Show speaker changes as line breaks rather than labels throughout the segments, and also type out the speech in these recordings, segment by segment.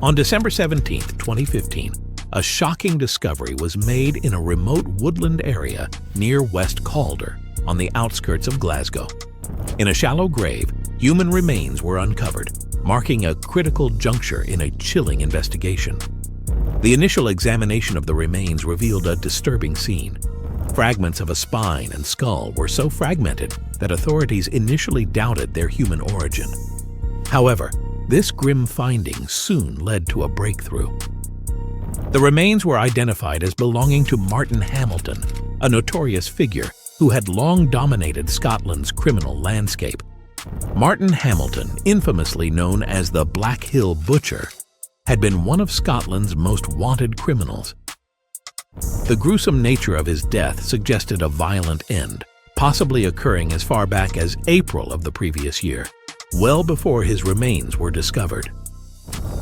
On December 17, 2015, a shocking discovery was made in a remote woodland area near West Calder, on the outskirts of Glasgow. In a shallow grave, human remains were uncovered, marking a critical juncture in a chilling investigation. The initial examination of the remains revealed a disturbing scene. Fragments of a spine and skull were so fragmented that authorities initially doubted their human origin. However, this grim finding soon led to a breakthrough. The remains were identified as belonging to Martin Hamilton, a notorious figure who had long dominated Scotland's criminal landscape. Martin Hamilton, infamously known as the Blackhill Butcher, had been one of Scotland's most wanted criminals. The gruesome nature of his death suggested a violent end, possibly occurring as far back as April of the previous year, well before his remains were discovered.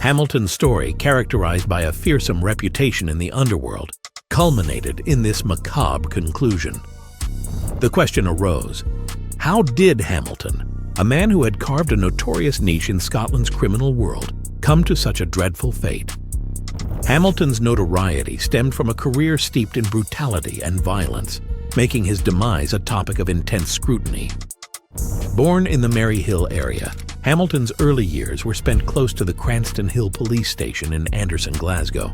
Hamilton's story, characterized by a fearsome reputation in the underworld, culminated in this macabre conclusion. The question arose: how did Hamilton, a man who had carved a notorious niche in Scotland's criminal world, come to such a dreadful fate? Hamilton's notoriety stemmed from a career steeped in brutality and violence, making his demise a topic of intense scrutiny. Born in the Maryhill area, Hamilton's early years were spent close to the Cranston Hill police station in Anderson, Glasgow.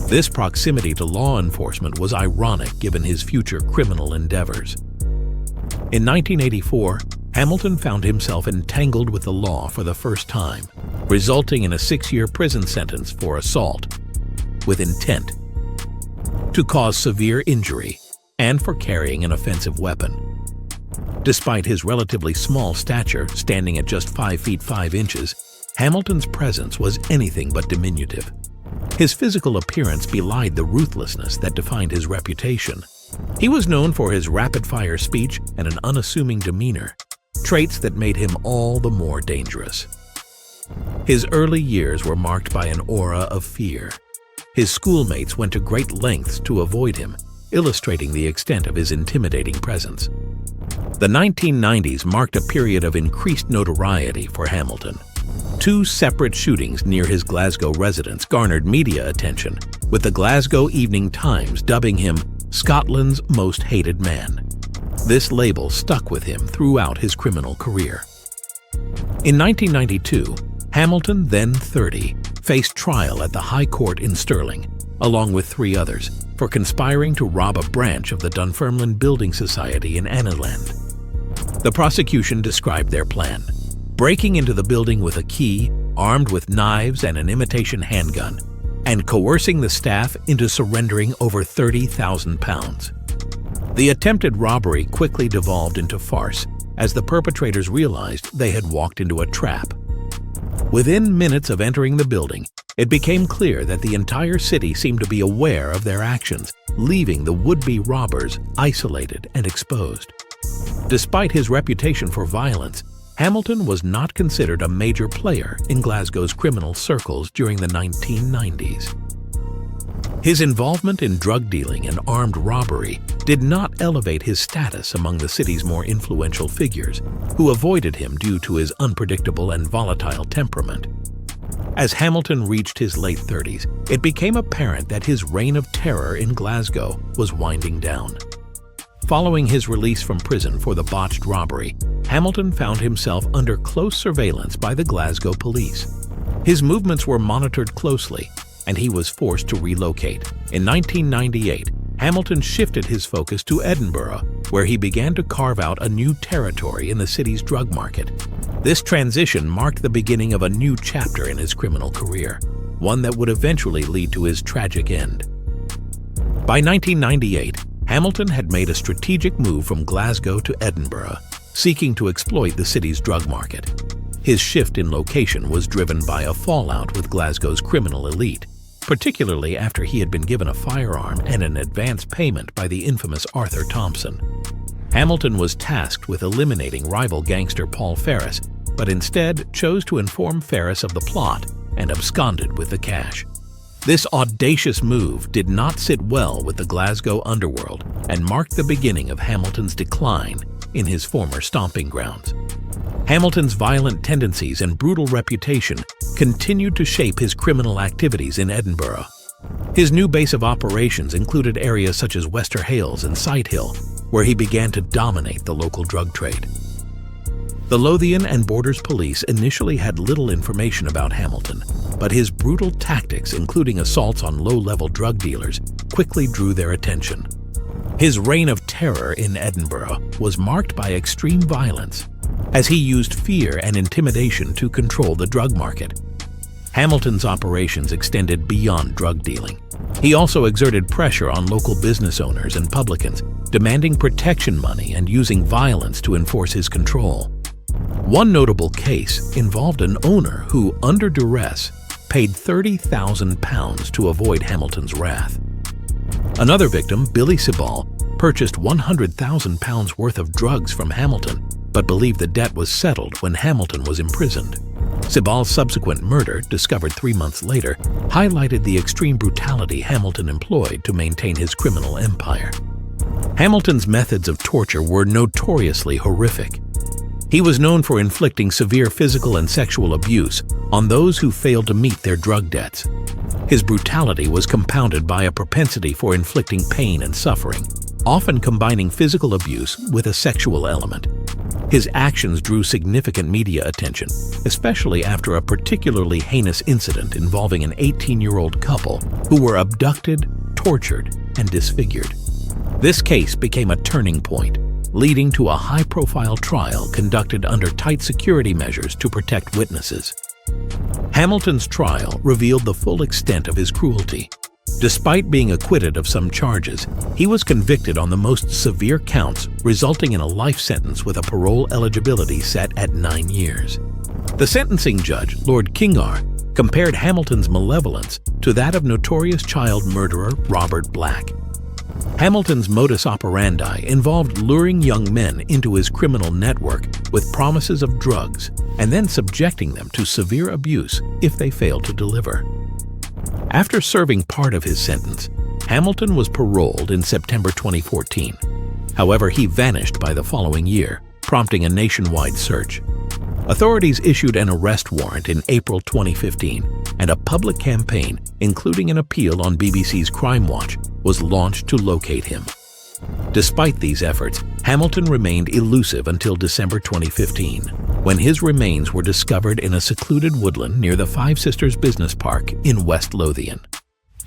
This proximity to law enforcement was ironic given his future criminal endeavors. In 1984, Hamilton found himself entangled with the law for the first time, resulting in a 6-year prison sentence for assault with intent to cause severe injury and for carrying an offensive weapon. Despite his relatively small stature, standing at just 5 feet 5 inches, Hamilton's presence was anything but diminutive. His physical appearance belied the ruthlessness that defined his reputation. He was known for his rapid-fire speech and an unassuming demeanor, traits that made him all the more dangerous. His early years were marked by an aura of fear. His schoolmates went to great lengths to avoid him, illustrating the extent of his intimidating presence. The 1990s marked a period of increased notoriety for Hamilton. 2 separate shootings near his Glasgow residence garnered media attention, with the Glasgow Evening Times dubbing him Scotland's most hated man. This label stuck with him throughout his criminal career. In 1992, Hamilton, then 30, faced trial at the High Court in Stirling, along with 3 others, for conspiring to rob a branch of the Dunfermline Building Society in Annowland. The prosecution described their plan: breaking into the building with a key, armed with knives and an imitation handgun, and coercing the staff into surrendering over £30,000. The attempted robbery quickly devolved into farce as the perpetrators realized they had walked into a trap. Within minutes of entering the building, it became clear that the entire city seemed to be aware of their actions, leaving the would-be robbers isolated and exposed. Despite his reputation for violence, Hamilton was not considered a major player in Glasgow's criminal circles during the 1990s. His involvement in drug dealing and armed robbery did not elevate his status among the city's more influential figures, who avoided him due to his unpredictable and volatile temperament. As Hamilton reached his late 30s, it became apparent that his reign of terror in Glasgow was winding down. Following his release from prison for the botched robbery, Hamilton found himself under close surveillance by the Glasgow police. His movements were monitored closely, and he was forced to relocate. In 1998, Hamilton shifted his focus to Edinburgh, where he began to carve out a new territory in the city's drug market. This transition marked the beginning of a new chapter in his criminal career, one that would eventually lead to his tragic end. By 1998, Hamilton had made a strategic move from Glasgow to Edinburgh, seeking to exploit the city's drug market. His shift in location was driven by a fallout with Glasgow's criminal elite, particularly after he had been given a firearm and an advance payment by the infamous Arthur Thompson. Hamilton was tasked with eliminating rival gangster Paul Ferris, but instead chose to inform Ferris of the plot and absconded with the cash. This audacious move did not sit well with the Glasgow underworld and marked the beginning of Hamilton's decline in his former stomping grounds. Hamilton's violent tendencies and brutal reputation continued to shape his criminal activities in Edinburgh. His new base of operations included areas such as Wester Hailes and Sighthill, where he began to dominate the local drug trade. The Lothian and Borders Police initially had little information about Hamilton, but his brutal tactics, including assaults on low-level drug dealers, quickly drew their attention. His reign of terror in Edinburgh was marked by extreme violence, as he used fear and intimidation to control the drug market. Hamilton's operations extended beyond drug dealing. He also exerted pressure on local business owners and publicans, demanding protection money and using violence to enforce his control. One notable case involved an owner who, under duress, paid £30,000 to avoid Hamilton's wrath. Another victim, Billy Sibal, purchased £100,000 worth of drugs from Hamilton, but believed the debt was settled when Hamilton was imprisoned. Sibal's subsequent murder, discovered 3 months later, highlighted the extreme brutality Hamilton employed to maintain his criminal empire. Hamilton's methods of torture were notoriously horrific. He was known for inflicting severe physical and sexual abuse on those who failed to meet their drug debts. His brutality was compounded by a propensity for inflicting pain and suffering, often combining physical abuse with a sexual element. His actions drew significant media attention, especially after a particularly heinous incident involving an 18-year-old couple who were abducted, tortured, and disfigured. This case became a turning point, leading to a high-profile trial conducted under tight security measures to protect witnesses. Hamilton's trial revealed the full extent of his cruelty. Despite being acquitted of some charges, he was convicted on the most severe counts, resulting in a life sentence with a parole eligibility set at 9 years. The sentencing judge, Lord Kingar, compared Hamilton's malevolence to that of notorious child murderer Robert Black. Hamilton's modus operandi involved luring young men into his criminal network with promises of drugs and then subjecting them to severe abuse if they failed to deliver. After serving part of his sentence, Hamilton was paroled in September 2014. However, he vanished by the following year, prompting a nationwide search. Authorities issued an arrest warrant in April 2015, and a public campaign, including an appeal on BBC's Crime Watch, was launched to locate him. Despite these efforts, Hamilton remained elusive until December 2015, when his remains were discovered in a secluded woodland near the Five Sisters Business Park in West Lothian.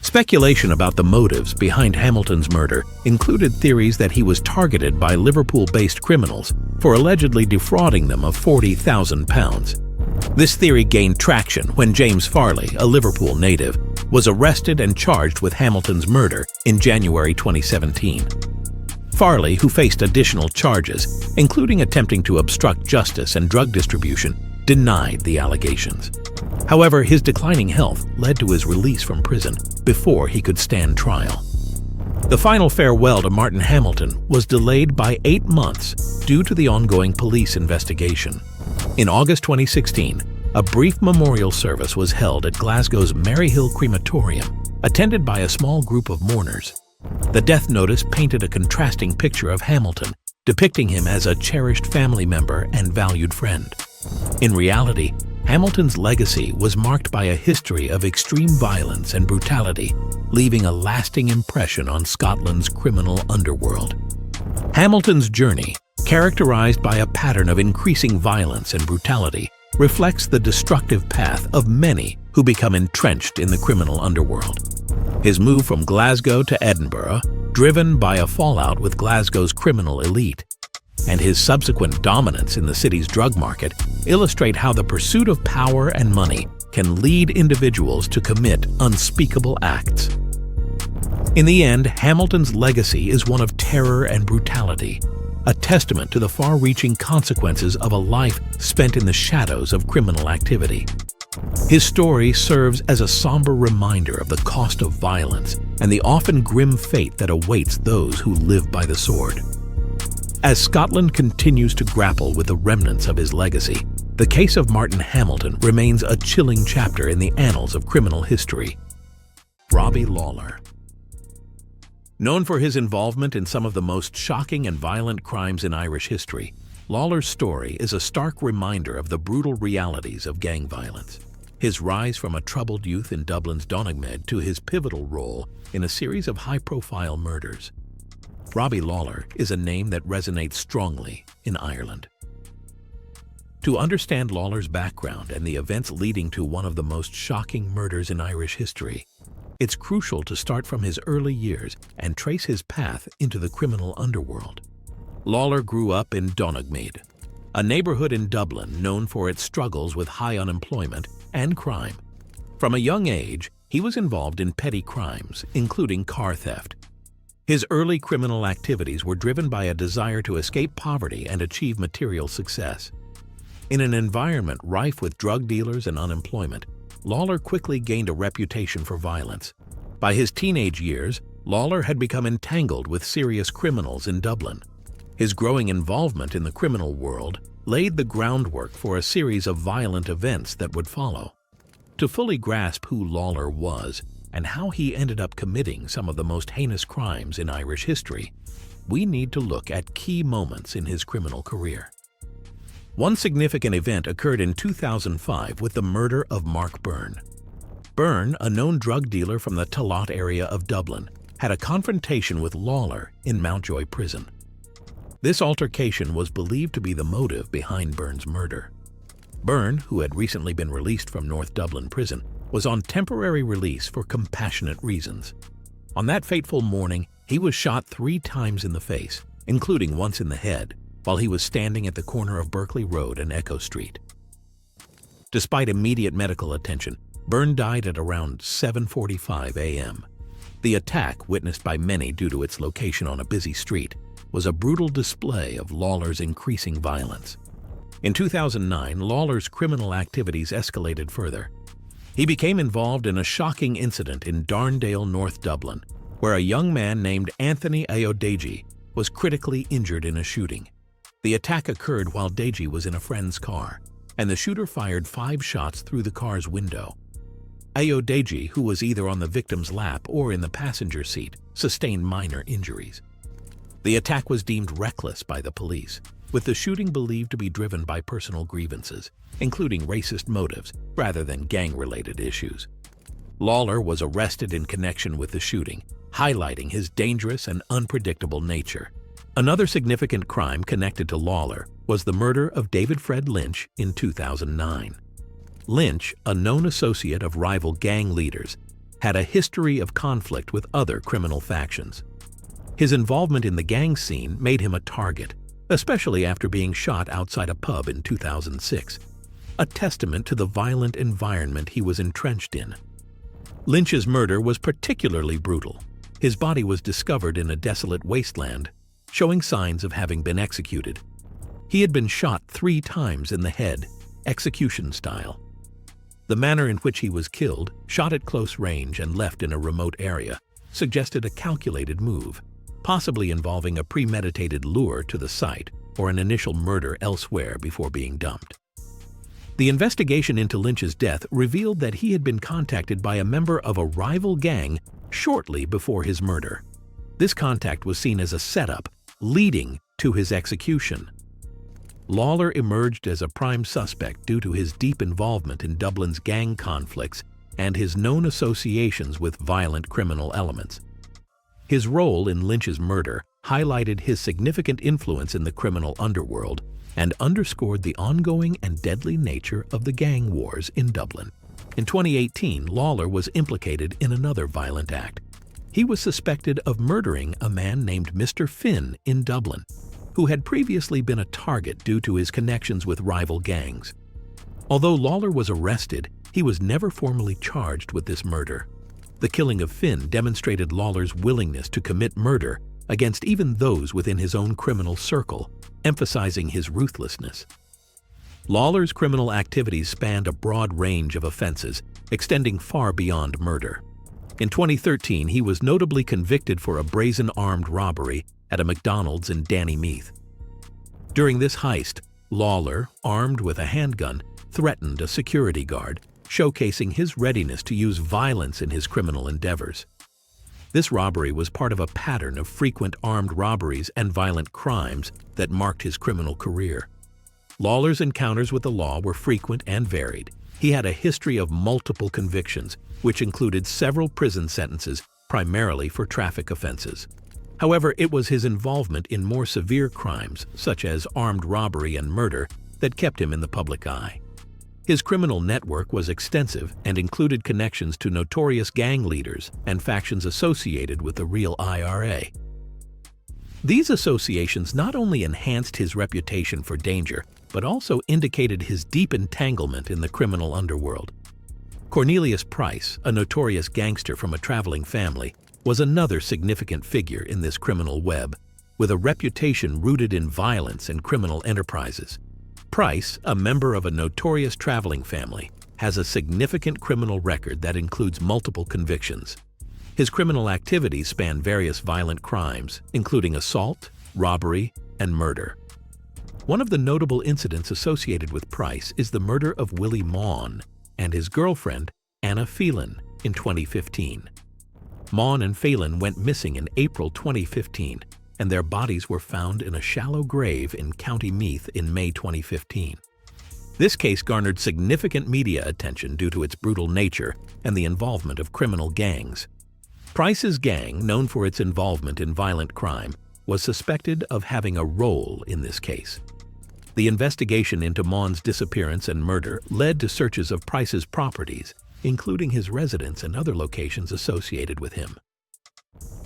Speculation about the motives behind Hamilton's murder included theories that he was targeted by Liverpool-based criminals for allegedly defrauding them of £40,000. This theory gained traction when James Farley, a Liverpool native, was arrested and charged with Hamilton's murder in January 2017. Farley, who faced additional charges, including attempting to obstruct justice and drug distribution, denied the allegations. However, his declining health led to his release from prison before he could stand trial. The final farewell to Martin Hamilton was delayed by 8 months due to the ongoing police investigation. In August 2016, a brief memorial service was held at Glasgow's Maryhill Crematorium, attended by a small group of mourners. The death notice painted a contrasting picture of Hamilton, depicting him as a cherished family member and valued friend. In reality, Hamilton's legacy was marked by a history of extreme violence and brutality, leaving a lasting impression on Scotland's criminal underworld. Hamilton's journey, characterized by a pattern of increasing violence and brutality, reflects the destructive path of many who become entrenched in the criminal underworld. His move from Glasgow to Edinburgh, driven by a fallout with Glasgow's criminal elite, and his subsequent dominance in the city's drug market illustrate how the pursuit of power and money can lead individuals to commit unspeakable acts. In the end, Hamilton's legacy is one of terror and brutality, a testament to the far-reaching consequences of a life spent in the shadows of criminal activity. His story serves as a somber reminder of the cost of violence and the often grim fate that awaits those who live by the sword. As Scotland continues to grapple with the remnants of his legacy, the case of Martin Hamilton remains a chilling chapter in the annals of criminal history. Robbie Lawlor. Known for his involvement in some of the most shocking and violent crimes in Irish history, Lawlor's story is a stark reminder of the brutal realities of gang violence. His rise from a troubled youth in Dublin's Donegal to his pivotal role in a series of high-profile murders. Robbie Lawlor is a name that resonates strongly in Ireland. To understand Lawlor's background and the events leading to one of the most shocking murders in Irish history, it's crucial to start from his early years and trace his path into the criminal underworld. Lawlor grew up in Donegal, a neighborhood in Dublin known for its struggles with high unemployment and crime. From a young age, he was involved in petty crimes, including car theft. His early criminal activities were driven by a desire to escape poverty and achieve material success. In an environment rife with drug dealers and unemployment, Lawlor quickly gained a reputation for violence. By his teenage years, Lawlor had become entangled with serious criminals in Dublin. His growing involvement in the criminal world laid the groundwork for a series of violent events that would follow. To fully grasp who Lawlor was and how he ended up committing some of the most heinous crimes in Irish history, we need to look at key moments in his criminal career. One significant event occurred in 2005 with the murder of Mark Byrne. Byrne, a known drug dealer from the Tallaght area of Dublin, had a confrontation with Lawlor in Mountjoy prison. This altercation was believed to be the motive behind Byrne's murder. Byrne, who had recently been released from North Dublin prison, was on temporary release for compassionate reasons. On that fateful morning, he was shot 3 times in the face, including once in the head, while he was standing at the corner of Berkeley Road and Echo Street. Despite immediate medical attention, Byrne died at around 7:45 a.m. The attack, witnessed by many due to its location on a busy street, was a brutal display of Lawlor's increasing violence. In 2009, Lawlor's criminal activities escalated further. He became involved in a shocking incident in Darndale, North Dublin, where a young man named Anthony Ayodeji was critically injured in a shooting. The attack occurred while Deji was in a friend's car, and the shooter fired 5 shots through the car's window. Ayodeji, who was either on the victim's lap or in the passenger seat, sustained minor injuries. The attack was deemed reckless by the police, with the shooting believed to be driven by personal grievances, including racist motives rather than gang-related issues. Lawlor was arrested in connection with the shooting, highlighting his dangerous and unpredictable nature. Another significant crime connected to Lawlor was the murder of David Fred Lynch in 2009. Lynch, a known associate of rival gang leaders, had a history of conflict with other criminal factions. His involvement in the gang scene made him a target, especially after being shot outside a pub in 2006, a testament to the violent environment he was entrenched in. Lynch's murder was particularly brutal. His body was discovered in a desolate wasteland, showing signs of having been executed. He had been shot 3 times in the head, execution style. The manner in which he was killed, shot at close range and left in a remote area, suggested a calculated move, possibly involving a premeditated lure to the site or an initial murder elsewhere before being dumped. The investigation into Lynch's death revealed that he had been contacted by a member of a rival gang shortly before his murder. This contact was seen as a setup leading to his execution. Lawlor emerged as a prime suspect due to his deep involvement in Dublin's gang conflicts and his known associations with violent criminal elements. His role in Lynch's murder highlighted his significant influence in the criminal underworld and underscored the ongoing and deadly nature of the gang wars in Dublin. In 2018, Lawlor was implicated in another violent act. He was suspected of murdering a man named Mr. Finn in Dublin, who had previously been a target due to his connections with rival gangs. Although Lawlor was arrested, he was never formally charged with this murder. The killing of Finn demonstrated Lawlor's willingness to commit murder against even those within his own criminal circle, emphasizing his ruthlessness. Lawlor's criminal activities spanned a broad range of offenses, extending far beyond murder. In 2013, he was notably convicted for a brazen armed robbery at a McDonald's in Demise. During this heist, Lawlor, armed with a handgun, threatened a security guard, showcasing his readiness to use violence in his criminal endeavors. This robbery was part of a pattern of frequent armed robberies and violent crimes that marked his criminal career. Lawlor's encounters with the law were frequent and varied. He had a history of multiple convictions, which included several prison sentences, primarily for traffic offenses. However, it was his involvement in more severe crimes, such as armed robbery and murder, that kept him in the public eye. His criminal network was extensive and included connections to notorious gang leaders and factions associated with the real IRA. These associations not only enhanced his reputation for danger, but also indicated his deep entanglement in the criminal underworld. Cornelius Price, a notorious gangster from a traveling family, was another significant figure in this criminal web, with a reputation rooted in violence and criminal enterprises. Price, a member of a notorious traveling family, has a significant criminal record that includes multiple convictions. His criminal activities span various violent crimes, including assault, robbery, and murder. One of the notable incidents associated with Price is the murder of Willie Maughan and his girlfriend, Anna Phelan, in 2015. Maughan and Phelan went missing in April 2015, and their bodies were found in a shallow grave in County Meath in May 2015. This case garnered significant media attention due to its brutal nature and the involvement of criminal gangs. Price's gang, known for its involvement in violent crime, was suspected of having a role in this case. The investigation into Maughan's disappearance and murder led to searches of Price's properties, including his residence and other locations associated with him.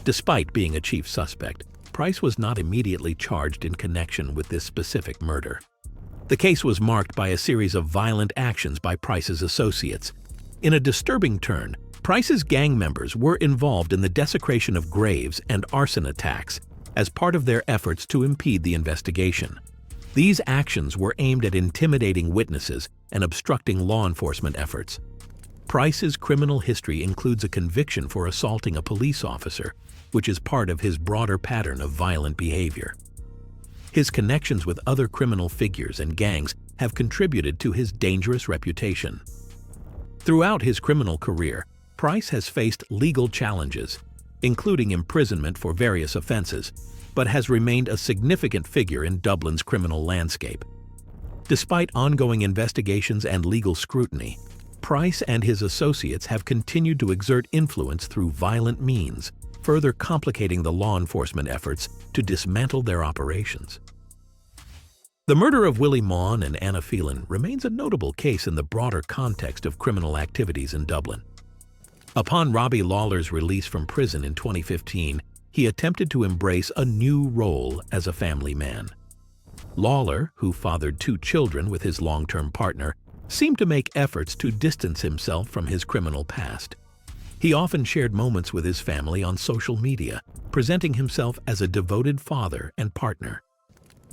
Despite being a chief suspect, Price was not immediately charged in connection with this specific murder. The case was marked by a series of violent actions by Price's associates. In a disturbing turn, Price's gang members were involved in the desecration of graves and arson attacks as part of their efforts to impede the investigation. These actions were aimed at intimidating witnesses and obstructing law enforcement efforts. Price's criminal history includes a conviction for assaulting a police officer, which is part of his broader pattern of violent behavior. His connections with other criminal figures and gangs have contributed to his dangerous reputation. Throughout his criminal career, Price has faced legal challenges, including imprisonment for various offenses, but has remained a significant figure in Dublin's criminal landscape. Despite ongoing investigations and legal scrutiny, Price and his associates have continued to exert influence through violent means, further complicating the law enforcement efforts to dismantle their operations. The murder of Willie Maughan and Anna Phelan remains a notable case in the broader context of criminal activities in Dublin. Upon Robbie Lawlor's release from prison in 2015, he attempted to embrace a new role as a family man. Lawlor, who fathered 2 children with his long-term partner, seemed to make efforts to distance himself from his criminal past. He often shared moments with his family on social media, presenting himself as a devoted father and partner.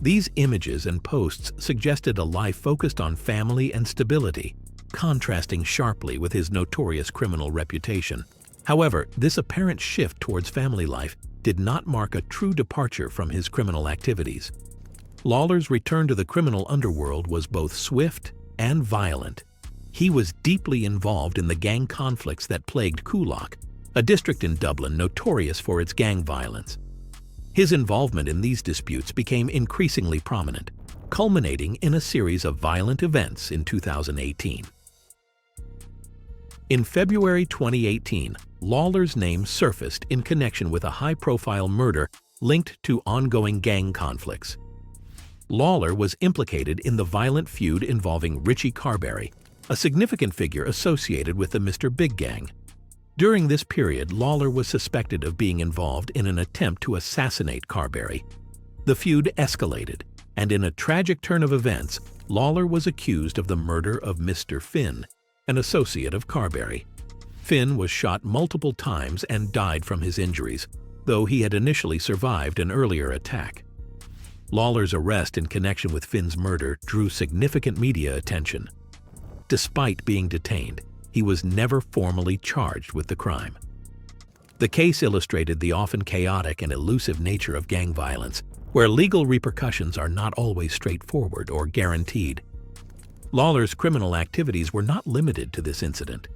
These images and posts suggested a life focused on family and stability, contrasting sharply with his notorious criminal reputation. However, this apparent shift towards family life did not mark a true departure from his criminal activities. Lawlor's return to the criminal underworld was both swift and violent. He was deeply involved in the gang conflicts that plagued Coolock, a district in Dublin notorious for its gang violence. His involvement in these disputes became increasingly prominent, culminating in a series of violent events in 2018. In February 2018, Lawlor's name surfaced in connection with a high-profile murder linked to ongoing gang conflicts. Lawlor was implicated in the violent feud involving Richie Carberry, a significant figure associated with the Mr. Big Gang. During this period, Lawlor was suspected of being involved in an attempt to assassinate Carberry. The feud escalated, and in a tragic turn of events, Lawlor was accused of the murder of Mr. Finn, an associate of Carberry. Finn was shot multiple times and died from his injuries, though he had initially survived an earlier attack. Lawlor's arrest in connection with Finn's murder drew significant media attention. Despite being detained, he was never formally charged with the crime. The case illustrated the often chaotic and elusive nature of gang violence, where legal repercussions are not always straightforward or guaranteed. Lawlor's criminal activities were not limited to this incident.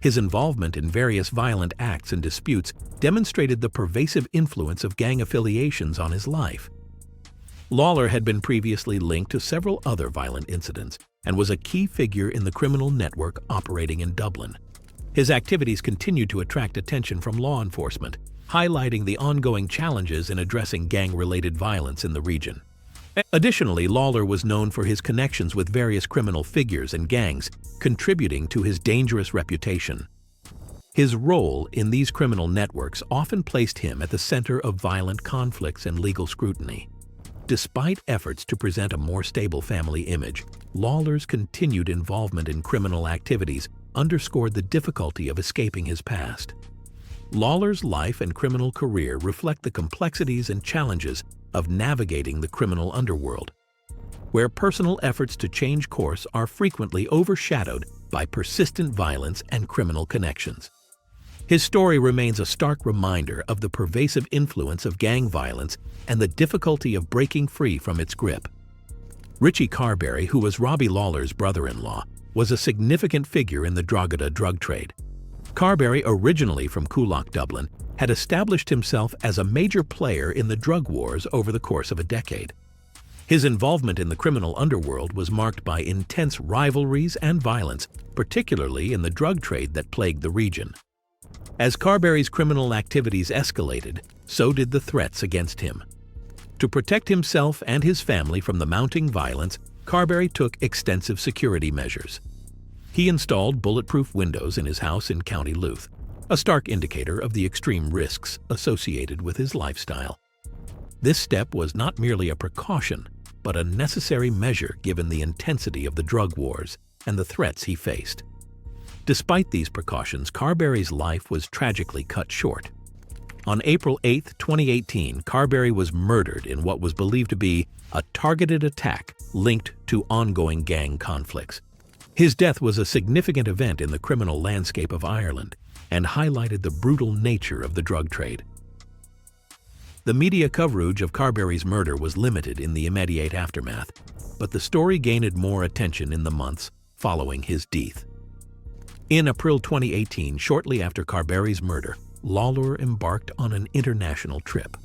His involvement in various violent acts and disputes demonstrated the pervasive influence of gang affiliations on his life. Lawlor had been previously linked to several other violent incidents and was a key figure in the criminal network operating in Dublin. His activities continued to attract attention from law enforcement, highlighting the ongoing challenges in addressing gang-related violence in the region. Additionally, Lawlor was known for his connections with various criminal figures and gangs, contributing to his dangerous reputation. His role in these criminal networks often placed him at the center of violent conflicts and legal scrutiny. Despite efforts to present a more stable family image, Lawlor's continued involvement in criminal activities underscored the difficulty of escaping his past. Lawlor's life and criminal career reflect the complexities and challenges of navigating the criminal underworld, where personal efforts to change course are frequently overshadowed by persistent violence and criminal connections. His story remains a stark reminder of the pervasive influence of gang violence and the difficulty of breaking free from its grip. Richie Carberry, who was Robbie Lawlor's brother-in-law, was a significant figure in the Drogheda drug trade. Carberry, originally from Coolock, Dublin, had established himself as a major player in the drug wars over the course of a decade. His involvement in the criminal underworld was marked by intense rivalries and violence, particularly in the drug trade that plagued the region. As Carberry's criminal activities escalated, so did the threats against him. To protect himself and his family from the mounting violence, Carberry took extensive security measures. He installed bulletproof windows in his house in County Louth, a stark indicator of the extreme risks associated with his lifestyle. This step was not merely a precaution, but a necessary measure given the intensity of the drug wars and the threats he faced. Despite these precautions, Carberry's life was tragically cut short. On April 8, 2018, Carberry was murdered in what was believed to be a targeted attack linked to ongoing gang conflicts. His death was a significant event in the criminal landscape of Ireland and highlighted the brutal nature of the drug trade. The media coverage of Carberry's murder was limited in the immediate aftermath, but the story gained more attention in the months following his death. In April 2018, shortly after Carberry's murder, Lawlor embarked on an international trip.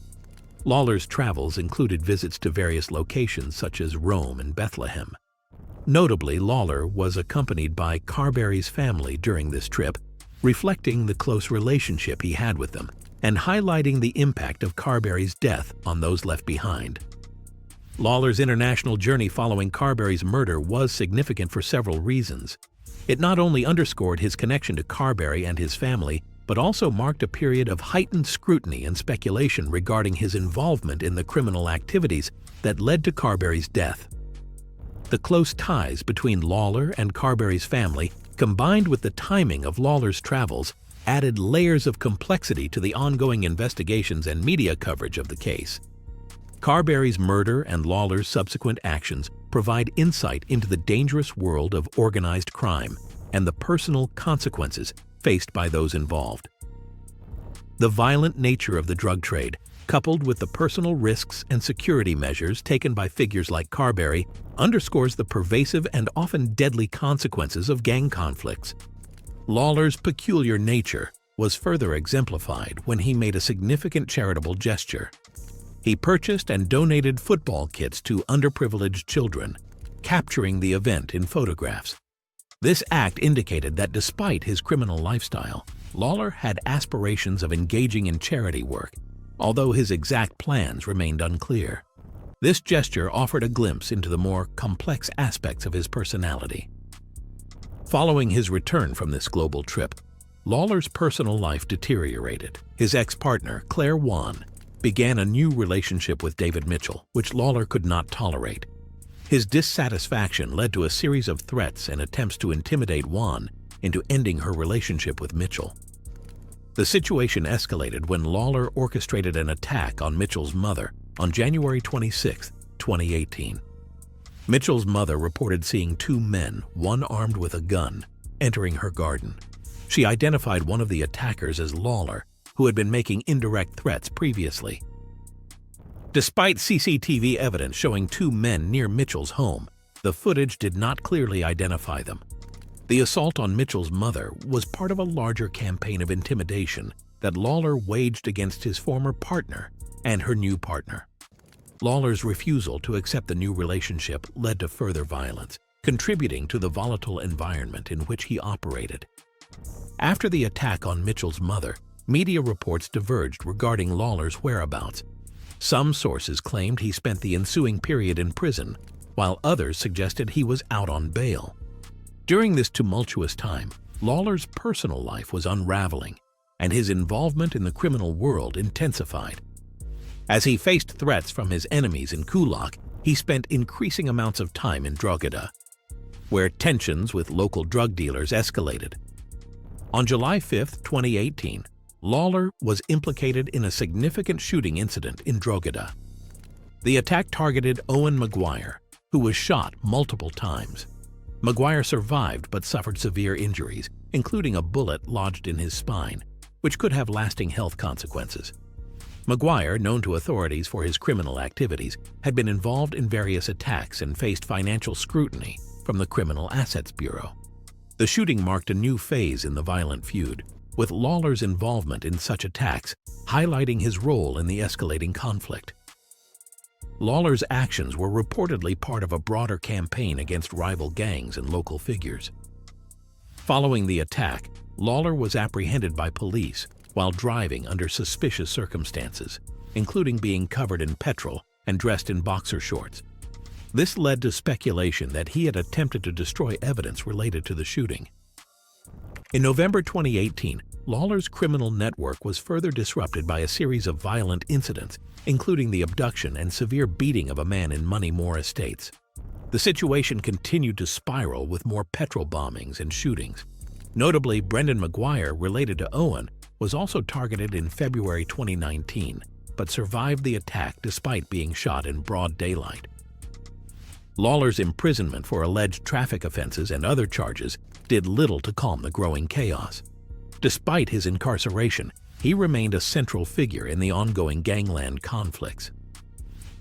Lawlor's travels included visits to various locations such as Rome and Bethlehem. Notably, Lawlor was accompanied by Carberry's family during this trip, reflecting the close relationship he had with them and highlighting the impact of Carberry's death on those left behind. Lawlor's international journey following Carberry's murder was significant for several reasons. It not only underscored his connection to Carberry and his family, but also marked a period of heightened scrutiny and speculation regarding his involvement in the criminal activities that led to Carberry's death. The close ties between Lawlor and Carberry's family, combined with the timing of Lawlor's travels, added layers of complexity to the ongoing investigations and media coverage of the case. Carberry's murder and Lawlor's subsequent actions provide insight into the dangerous world of organized crime and the personal consequences faced by those involved. The violent nature of the drug trade, coupled with the personal risks and security measures taken by figures like Carberry, underscores the pervasive and often deadly consequences of gang conflicts. Lawlor's peculiar nature was further exemplified when he made a significant charitable gesture. He purchased and donated football kits to underprivileged children, capturing the event in photographs. This act indicated that despite his criminal lifestyle, Lawlor had aspirations of engaging in charity work, although his exact plans remained unclear. This gesture offered a glimpse into the more complex aspects of his personality. Following his return from this global trip, Lawlor's personal life deteriorated. His ex-partner, Claire Wan, began a new relationship with David Mitchell, which Lawlor could not tolerate. His dissatisfaction led to a series of threats and attempts to intimidate Wan into ending her relationship with Mitchell. The situation escalated when Lawlor orchestrated an attack on Mitchell's mother on January 26, 2018. Mitchell's mother reported seeing two men, one armed with a gun, entering her garden. She identified one of the attackers as Lawlor, who had been making indirect threats previously. Despite CCTV evidence showing two men near Mitchell's home, the footage did not clearly identify them. The assault on Mitchell's mother was part of a larger campaign of intimidation that Lawlor waged against his former partner and her new partner. Lawlor's refusal to accept the new relationship led to further violence, contributing to the volatile environment in which he operated. After the attack on Mitchell's mother, media reports diverged regarding Lawlor's whereabouts. Some sources claimed he spent the ensuing period in prison, while others suggested he was out on bail. During this tumultuous time, Lawlor's personal life was unraveling, and his involvement in the criminal world intensified. As he faced threats from his enemies in Kulak, he spent increasing amounts of time in Drogheda, where tensions with local drug dealers escalated. On July 5, 2018, Lawlor was implicated in a significant shooting incident in Drogheda. The attack targeted Owen Maguire, who was shot multiple times. Maguire survived but suffered severe injuries, including a bullet lodged in his spine, which could have lasting health consequences. Maguire, known to authorities for his criminal activities, had been involved in various attacks and faced financial scrutiny from the Criminal Assets Bureau. The shooting marked a new phase in the violent feud, with Lawlor's involvement in such attacks highlighting his role in the escalating conflict. Lawlor's actions were reportedly part of a broader campaign against rival gangs and local figures. Following the attack, Lawlor was apprehended by police while driving under suspicious circumstances, including being covered in petrol and dressed in boxer shorts. This led to speculation that he had attempted to destroy evidence related to the shooting. In November 2018, Lawlor's criminal network was further disrupted by a series of violent incidents, including the abduction and severe beating of a man in Moneymore Estates. The situation continued to spiral with more petrol bombings and shootings. Notably, Brendan Maguire, related to Owen, was also targeted in February 2019, but survived the attack despite being shot in broad daylight. Lawlor's imprisonment for alleged traffic offenses and other charges did little to calm the growing chaos. Despite his incarceration, he remained a central figure in the ongoing gangland conflicts.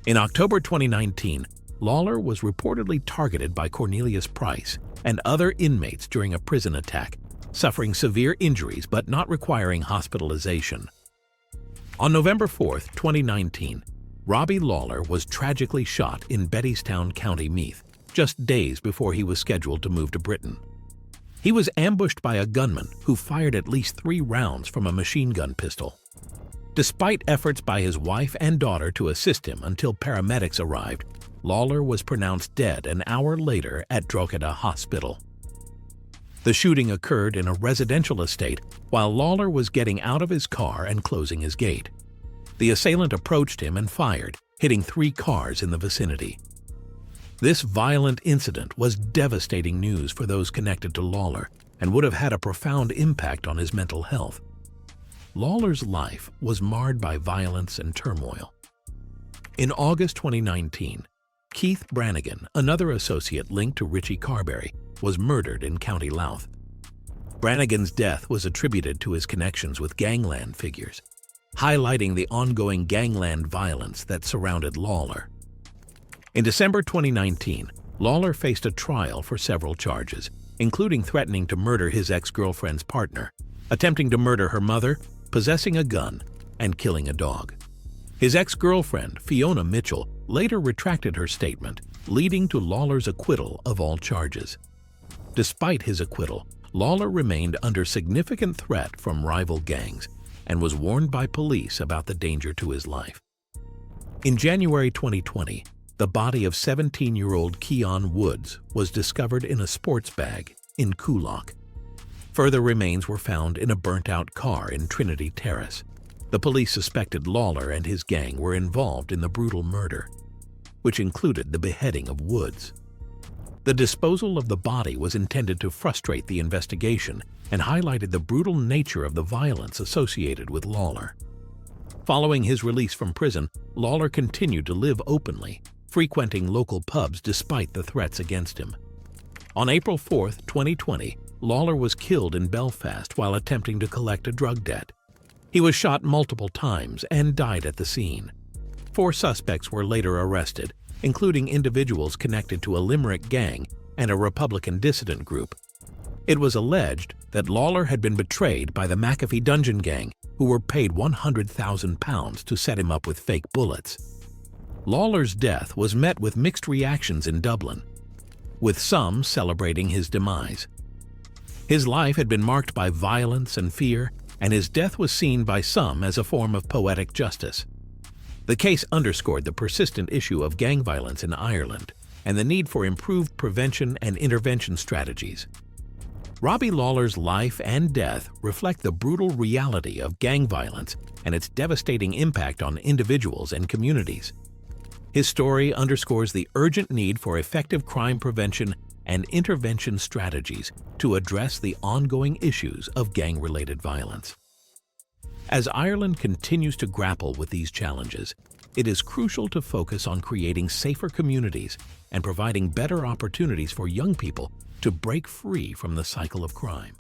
In October 2019, Lawlor was reportedly targeted by Cornelius Price and other inmates during a prison attack, suffering severe injuries but not requiring hospitalization. On November 4, 2019, Robbie Lawlor was tragically shot in Bettystown, County Meath, just days before he was scheduled to move to Britain. He was ambushed by a gunman who fired at least 3 rounds from a machine gun pistol. Despite efforts by his wife and daughter to assist him until paramedics arrived, Lawlor was pronounced dead an hour later at Drogheda Hospital. The shooting occurred in a residential estate while Lawlor was getting out of his car and closing his gate. The assailant approached him and fired, hitting 3 cars in the vicinity. This violent incident was devastating news for those connected to Lawlor and would have had a profound impact on his mental health. Lawlor's life was marred by violence and turmoil. In August 2019, Keith Brannigan, another associate linked to Richie Carberry, was murdered in County Louth. Brannigan's death was attributed to his connections with gangland figures, highlighting the ongoing gangland violence that surrounded Lawlor. In December 2019, Lawlor faced a trial for several charges, including threatening to murder his ex-girlfriend's partner, attempting to murder her mother, possessing a gun, and killing a dog. His ex-girlfriend, Fiona Mitchell, later retracted her statement, leading to Lawlor's acquittal of all charges. Despite his acquittal, Lawlor remained under significant threat from rival gangs and was warned by police about the danger to his life. In January 2020, the body of 17-year-old Keon Woods was discovered in a sports bag in Kulak. Further remains were found in a burnt-out car in Trinity Terrace. The police suspected Lawlor and his gang were involved in the brutal murder, which included the beheading of Woods. The disposal of the body was intended to frustrate the investigation and highlighted the brutal nature of the violence associated with Lawlor. Following his release from prison, Lawlor continued to live openly, frequenting local pubs despite the threats against him. On April 4, 2020, Lawlor was killed in Belfast while attempting to collect a drug debt. He was shot multiple times and died at the scene. 4 suspects were later arrested, including individuals connected to a Limerick gang and a Republican dissident group. It was alleged that Lawlor had been betrayed by the McAfee Dungeon Gang, who were paid £100,000 to set him up with fake bullets. Lawlor's death was met with mixed reactions in Dublin, with some celebrating his demise. His life had been marked by violence and fear, and his death was seen by some as a form of poetic justice. The case underscored the persistent issue of gang violence in Ireland and the need for improved prevention and intervention strategies. Robbie Lawlor's life and death reflect the brutal reality of gang violence and its devastating impact on individuals and communities. His story underscores the urgent need for effective crime prevention and intervention strategies to address the ongoing issues of gang-related violence. As Ireland continues to grapple with these challenges, it is crucial to focus on creating safer communities and providing better opportunities for young people to break free from the cycle of crime.